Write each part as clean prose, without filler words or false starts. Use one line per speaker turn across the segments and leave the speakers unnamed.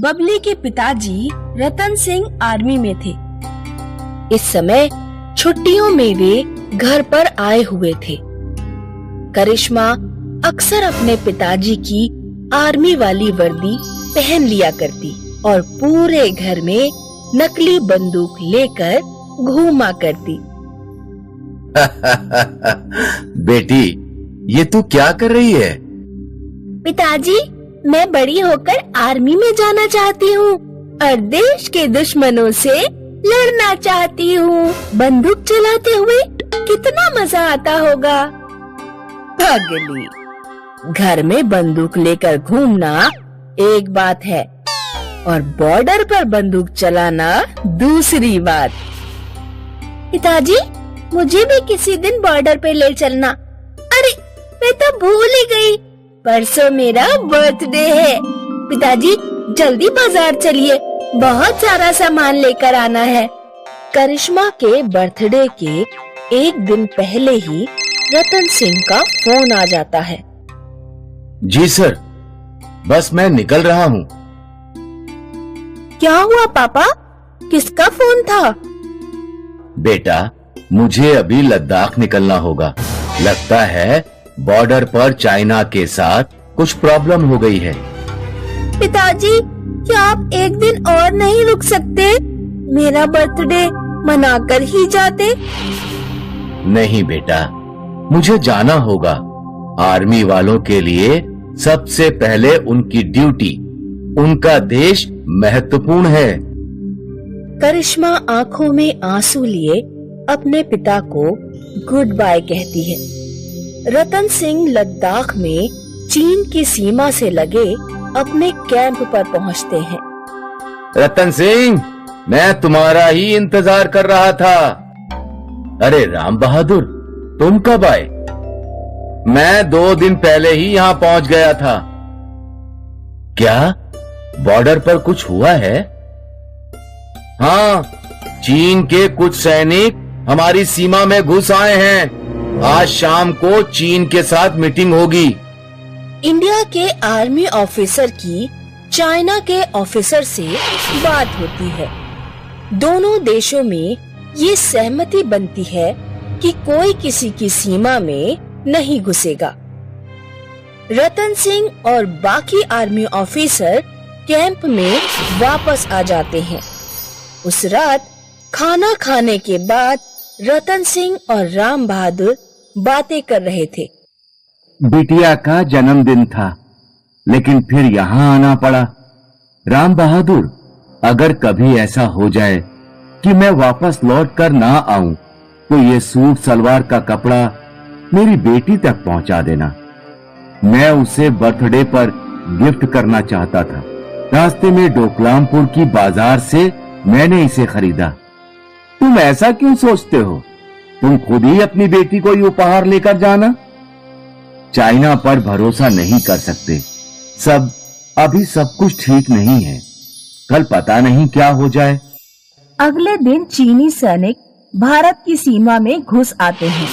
बबली के पिताजी रतन सिंह आर्मी में थे। इस समय छुट्टियों में वे घर पर आए हुए थे। करिश्मा अक्सर अपने पिताजी की आर्मी वाली वर्दी पहन लिया करती और पूरे घर में नकली बंदूक लेकर घूमा करती।
बेटी, ये तू क्या कर रही है?
पिताजी, मैं बड़ी होकर आर्मी में जाना चाहती हूँ और देश के दुश्मनों से लड़ना चाहती हूँ। बंदूक चलाते हुए कितना मजा आता होगा। पागली, घर में बंदूक लेकर घूमना एक बात है और बॉर्डर पर बंदूक चलाना दूसरी बात। पिताजी, मुझे भी किसी दिन बॉर्डर पे ले चलना। अरे, मैं तो भूल ही गई, परसों मेरा बर्थडे है। पिताजी, जल्दी बाजार चलिए, बहुत सारा सामान लेकर आना है। करिश्मा के बर्थडे के एक दिन पहले ही रतन सिंह का फोन आ जाता है।
जी सर, बस मैं निकल रहा हूँ।
क्या हुआ पापा, किसका फोन था?
बेटा, मुझे अभी लद्दाख निकलना होगा। लगता है बॉर्डर पर चाइना के साथ कुछ प्रॉब्लम हो गई है।
पिताजी, क्या आप एक दिन और नहीं रुक सकते? मेरा बर्थडे मनाकर ही जाते।
नहीं बेटा, मुझे जाना होगा। आर्मी वालों के लिए सबसे पहले उनकी ड्यूटी, उनका देश महत्वपूर्ण है।
करिश्मा आंखों में आंसू लिए अपने पिता को गुड बाय कहती है। रतन सिंह लद्दाख में चीन की सीमा से लगे अपने कैंप पर पहुंचते हैं।
रतन सिंह, मैं तुम्हारा ही इंतजार कर रहा था। अरे राम बहादुर, तुम कब आए? मैं 2 दिन पहले ही यहाँ पहुंच गया था। क्या बॉर्डर पर कुछ हुआ है? हाँ, चीन के कुछ सैनिक हमारी सीमा में घुस आए हैं। आज शाम को चीन के साथ मीटिंग होगी।
इंडिया के आर्मी ऑफिसर की चाइना के ऑफिसर से बात होती है। दोनों देशों में ये सहमति बनती है कि कोई किसी की सीमा में नहीं घुसेगा। रतन सिंह और बाकी आर्मी ऑफिसर कैंप में वापस आ जाते हैं। उस रात खाना खाने के बाद रतन सिंह और राम बहादुर बातें कर रहे थे।
बिटिया का जन्मदिन था, लेकिन फिर यहाँ आना पड़ा। राम बहादुर, अगर कभी ऐसा हो जाए कि मैं वापस लौट कर ना आऊं, तो ये सूट सलवार का कपड़ा मेरी बेटी तक पहुंचा देना। मैं उसे बर्थडे पर गिफ्ट करना चाहता था। रास्ते में डोकलामपुर की बाजार से मैंने इसे खरीदा। तुम ऐसा क्यों सोचते हो? तुम खुद ही अपनी बेटी को ये उपहार लेकर जाना। चाइना पर भरोसा नहीं कर सकते। अभी सब कुछ ठीक नहीं है। कल पता नहीं क्या हो जाए।
अगले दिन चीनी सैनिक भारत की सीमा में घुस आते हैं।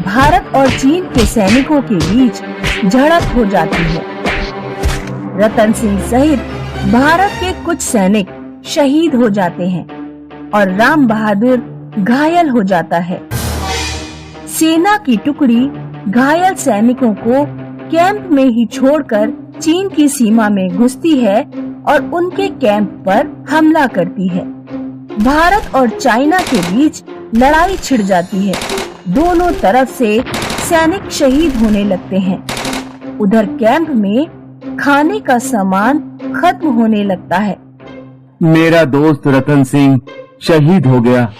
भारत और चीन के सैनिकों के बीच झड़प हो जाती है। रतन सिंह सहित भारत के कुछ सैनिक शहीद हो जाते हैं और राम बहादुर घायल हो जाता है। सेना की टुकड़ी घायल सैनिकों को कैंप में ही छोड़कर चीन की सीमा में घुसती है और उनके कैंप पर हमला करती है। भारत और चाइना के बीच लड़ाई छिड़ जाती है। दोनों तरफ से सैनिक शहीद होने लगते हैं। उधर कैंप में खाने का सामान खत्म होने लगता है।
मेरा दोस्त रतन सिंह शहीद हो गया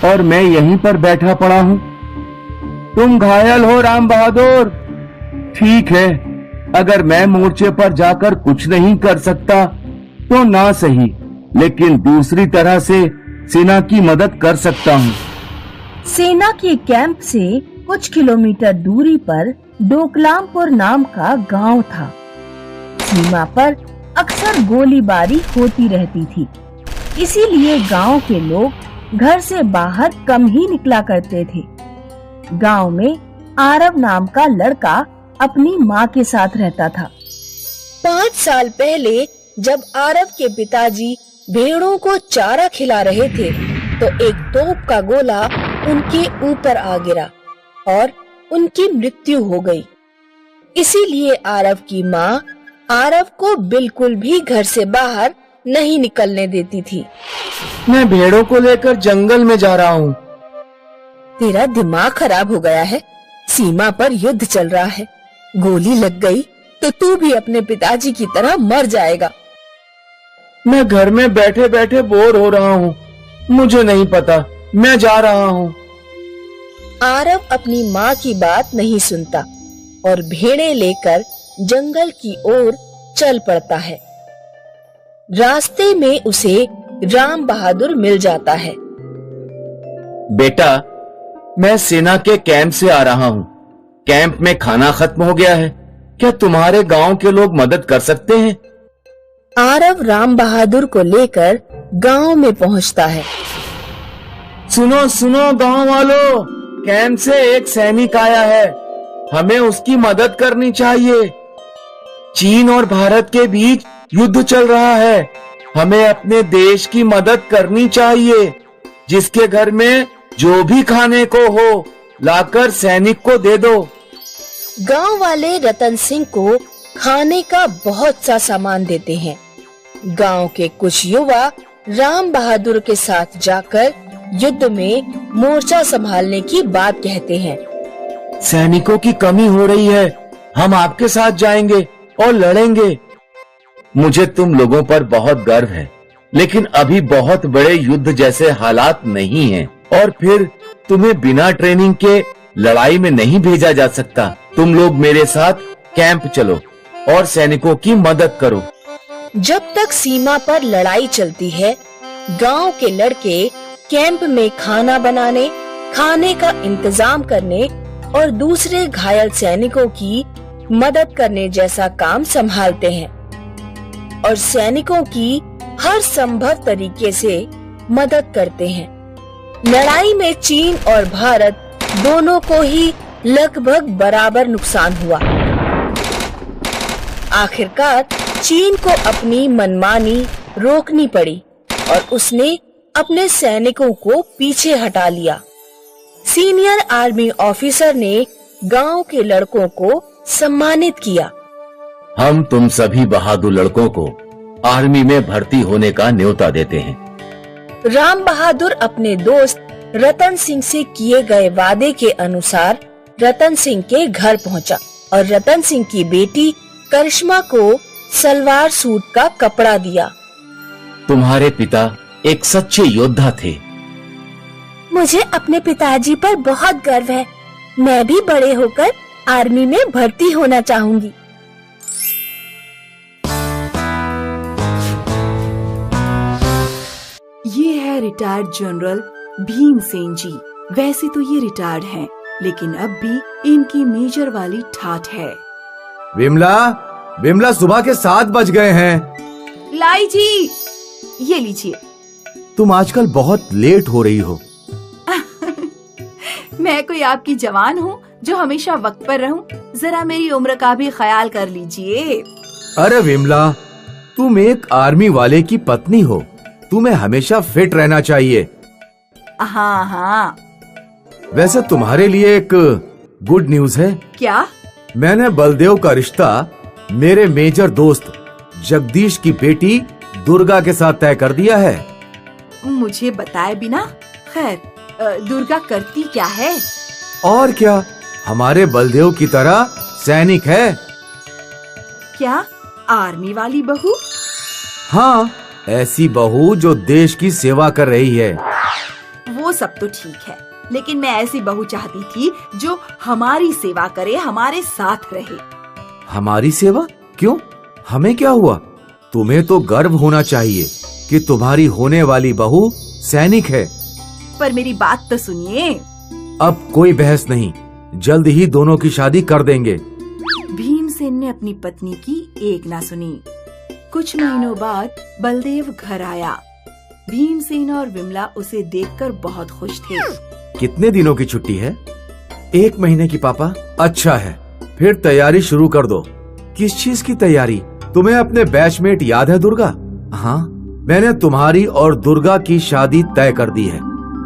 और मैं यहीं पर बैठा पड़ा हूँ। तुम घायल हो राम बहादुर। ठीक है, अगर मैं मोर्चे पर जाकर कुछ नहीं कर सकता तो ना सही, लेकिन दूसरी तरह से सेना की मदद कर सकता हूँ।
सेना के कैंप से कुछ किलोमीटर दूरी पर डोकलामपुर नाम का गांव था। सीमा पर अक्सर गोलीबारी होती रहती थी, इसीलिए गांव के लोग घर से बाहर कम ही निकला करते थे। गांव में आरव नाम का लड़का अपनी माँ के साथ रहता था। 5 साल पहले जब आरव के पिताजी भेड़ों को चारा खिला रहे थे तो एक तोप का गोला उनके ऊपर आ गिरा और उनकी मृत्यु हो गई। इसीलिए आरव की माँ आरव को बिल्कुल भी घर से बाहर नहीं निकलने देती थी।
मैं भेड़ों को लेकर जंगल में जा रहा हूँ।
तेरा दिमाग खराब हो गया है। सीमा पर युद्ध चल रहा है, गोली लग गई तो तू भी अपने पिताजी की तरह मर जाएगा।
मैं घर में बैठे बैठे बोर हो रहा हूँ। मुझे नहीं पता, मैं जा रहा हूँ।
आरव अपनी माँ की बात नहीं सुनता और भेड़ें लेकर जंगल की ओर चल पड़ता है। रास्ते में उसे राम बहादुर मिल जाता है।
बेटा, मैं सेना के कैंप से आ रहा हूँ। कैंप में खाना खत्म हो गया है। क्या तुम्हारे गांव के लोग मदद कर सकते हैं?
आरव राम बहादुर को लेकर गांव में पहुंचता है।
सुनो सुनो गांव वालों, कैंप से एक सैनिक आया है। हमें उसकी मदद करनी चाहिए। चीन और भारत के बीच युद्ध चल रहा है। हमें अपने देश की मदद करनी चाहिए। जिसके घर में जो भी खाने को हो, लाकर सैनिक को दे दो।
गांव वाले रतन सिंह को खाने का बहुत सा सामान देते हैं। गांव के कुछ युवा राम बहादुर के साथ जाकर युद्ध में मोर्चा संभालने की बात कहते हैं।
सैनिकों की कमी हो रही है, हम आपके साथ जाएंगे और लड़ेंगे। मुझे तुम लोगों पर बहुत गर्व है, लेकिन अभी बहुत बड़े युद्ध जैसे हालात नहीं हैं। और फिर तुम्हें बिना ट्रेनिंग के लड़ाई में नहीं भेजा जा सकता। तुम लोग मेरे साथ कैंप चलो और सैनिकों की मदद करो।
जब तक सीमा पर लड़ाई चलती है, गांव के लड़के कैंप में खाना बनाने, खाने का इंतजाम करने और दूसरे घायल सैनिकों की मदद करने जैसा काम संभालते हैं और सैनिकों की हर संभव तरीके से मदद करते हैं। लड़ाई में चीन और भारत दोनों को ही लगभग बराबर नुकसान हुआ। आखिरकार चीन को अपनी मनमानी रोकनी पड़ी और उसने अपने सैनिकों को पीछे हटा लिया। सीनियर आर्मी ऑफिसर ने गांव के लड़कों को सम्मानित किया।
हम तुम सभी बहादुर लड़कों को आर्मी में भर्ती होने का न्योता देते हैं।
राम बहादुर अपने दोस्त रतन सिंह से किए गए वादे के अनुसार रतन सिंह के घर पहुंचा और रतन सिंह की बेटी करिश्मा को सलवार सूट का कपड़ा दिया।
तुम्हारे पिता एक सच्चे योद्धा थे।
मुझे अपने पिताजी पर बहुत गर्व है। मैं भी बड़े होकर आर्मी में भर्ती होना चाहूंगी।
ये है रिटायर्ड जनरल भीमसेन जी। वैसे तो ये रिटायर्ड हैं, लेकिन अब भी इनकी मेजर वाली ठाठ है।
विमला, सुबह के 7 बज गए हैं।
लाई जी, ये लीजिए।
तुम आजकल बहुत लेट हो रही हो।
मैं कोई आपकी जवान हूँ जो हमेशा वक्त पर रहूं? जरा मेरी उम्र का भी ख्याल कर लीजिए।
अरे विमला, तुम एक आर्मी वाले की पत्नी हो, तुम्हें हमेशा फिट रहना चाहिए।
हाँ हाँ।
वैसे तुम्हारे लिए एक गुड न्यूज है।
क्या?
मैंने बलदेव का रिश्ता मेरे मेजर दोस्त जगदीश की बेटी दुर्गा के साथ तय कर दिया है।
मुझे बताए बिना? खैर, दुर्गा करती क्या है?
और क्या, हमारे बलदेव की तरह सैनिक है।
क्या, आर्मी वाली बहू?
हाँ, ऐसी बहू जो देश की सेवा कर रही है।
वो सब तो ठीक है, लेकिन मैं ऐसी बहू चाहती थी जो हमारी सेवा करे, हमारे साथ रहे।
हमारी सेवा? क्यों? हमें क्या हुआ? तुम्हें तो गर्व होना चाहिए कि तुम्हारी होने वाली बहू सैनिक है।
पर मेरी बात तो सुनिए।
अब कोई बहस नहीं, जल्द ही दोनों की शादी कर देंगे।
भीमसेन ने अपनी पत्नी की एक ना सुनी। कुछ महीनों बाद बलदेव घर आया। भीमसेन और विमला उसे देखकर बहुत खुश थे।
कितने दिनों की छुट्टी है? 1 महीने की पापा। अच्छा है, फिर तैयारी शुरू कर दो। किस चीज की तैयारी? तुम्हें अपने बैचमेट याद है दुर्गा? हाँ, मैंने तुम्हारी और दुर्गा की शादी तय कर दी है।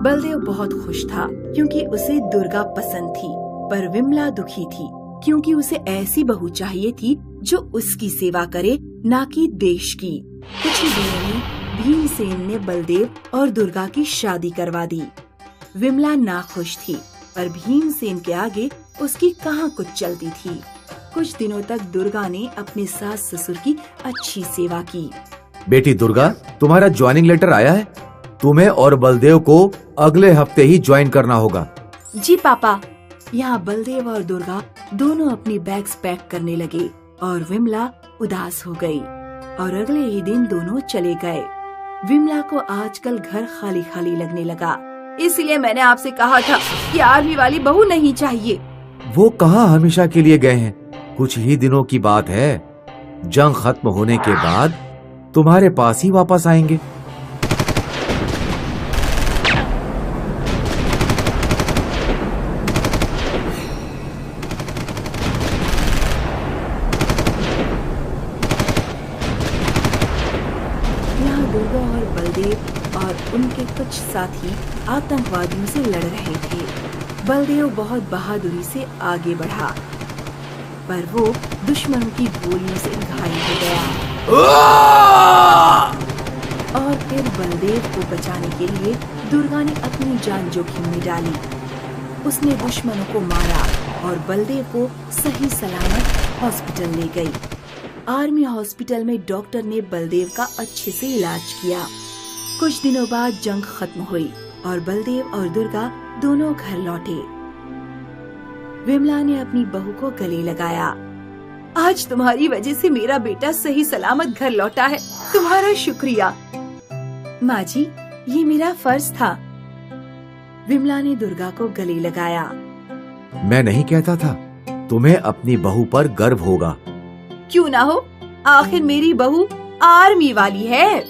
बलदेव बहुत खुश था क्योंकि उसे दुर्गा पसंद थी, पर विमला दुखी थी क्योंकि उसे ऐसी बहू चाहिए थी जो उसकी सेवा करे, ना कि देश की। कुछ ही दिनों में भीमसेन ने बलदेव और दुर्गा की शादी करवा दी। विमला नाखुश थी, पर भीमसेन के आगे उसकी कहाँ कुछ चलती थी। कुछ दिनों तक दुर्गा ने अपने सास ससुर की अच्छी सेवा की।
बेटी दुर्गा, तुम्हारा ज्वाइनिंग लेटर आया है। तुम्हें और बलदेव को अगले हफ्ते ही ज्वाइन करना होगा।
जी पापा। यहाँ बलदेव और दुर्गा दोनों अपनी बैग्स पैक करने लगे और विमला उदास हो गई और अगले ही दिन दोनों चले गए। विमला को आजकल घर खाली खाली लगने लगा, इसलिए मैंने आपसे कहा था कि आर्मी वाली बहू नहीं चाहिए।
वो कहाँ हमेशा के लिए गए हैं, कुछ ही दिनों की बात है। जंग खत्म होने के बाद तुम्हारे पास ही वापस आएंगे।
यहाँ दुर्गा और बलदेव और उनके कुछ साथी आतंकवादियों से लड़ रहे थे। बलदेव बहुत बहादुरी से आगे बढ़ा, पर वो दुश्मनों की गोलियों से घायल हो गया। और फिर बलदेव को बचाने के लिए दुर्गा ने अपनी जान जोखिम में डाली। उसने दुश्मनों को मारा और बलदेव को सही सलामत हॉस्पिटल ले गई। आर्मी हॉस्पिटल में डॉक्टर ने बलदेव का अच्छे से इलाज किया। कुछ दिनों बाद जंग खत्म हुई और बलदेव और दुर्गा दोनों घर लौटे। विमला ने अपनी बहू को गले लगाया। आज तुम्हारी वजह से मेरा बेटा सही सलामत घर लौटा है, तुम्हारा शुक्रिया। माँ जी, ये मेरा फर्ज था। विमला ने दुर्गा को गले लगाया।
मैं नहीं कहता था, तुम्हें अपनी बहू पर गर्व होगा।
क्यों ना हो, आखिर मेरी बहू आर्मी वाली है।